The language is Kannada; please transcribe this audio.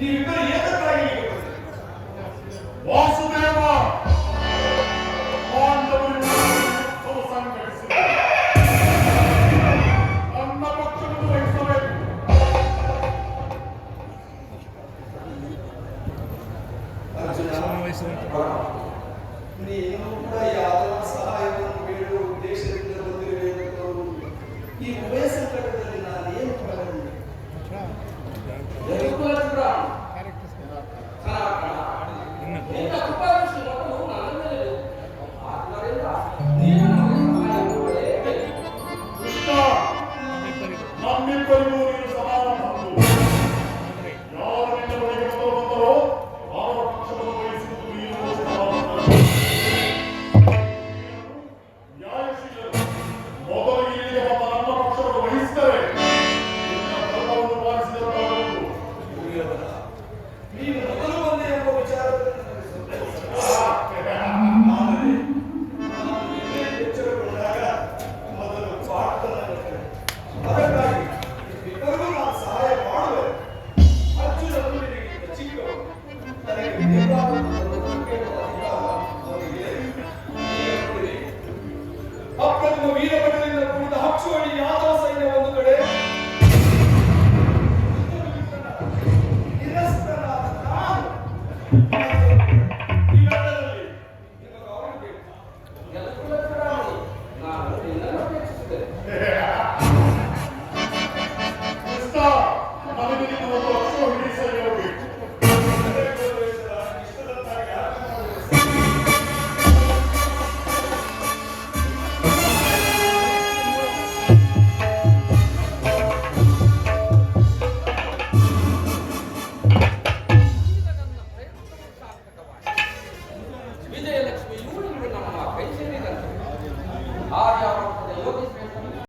ನೀವಿಬ್ಬರು ಏತಕ್ಕಾಗಿ ಇಲ್ಲಿಗೆ ಬಂದಿರಿ? ವಾಸುದೇವ ಪಾಂಡವರಿಂದ ಯುದ್ಧವು ಸಂಘಟಿಸಿದೆ. ನನ್ನ ಪಕ್ಷವನ್ನು ವಹಿಸಬೇಕು. ನೀನು ಕೂಡ ಯಾವ ಸಹಾಯವನ್ನು ಬೇಡುವ ಉದ್ದೇಶದಿಂದ ಬಂದಿರಬೇಕು. ಈ ಉಭಯ ಸಂಕಟದಲ್ಲಿ ನಾನೇನು ಮಾಡಲಿ? ನಮ್ಮಿಬ್ಬರಿಗೂ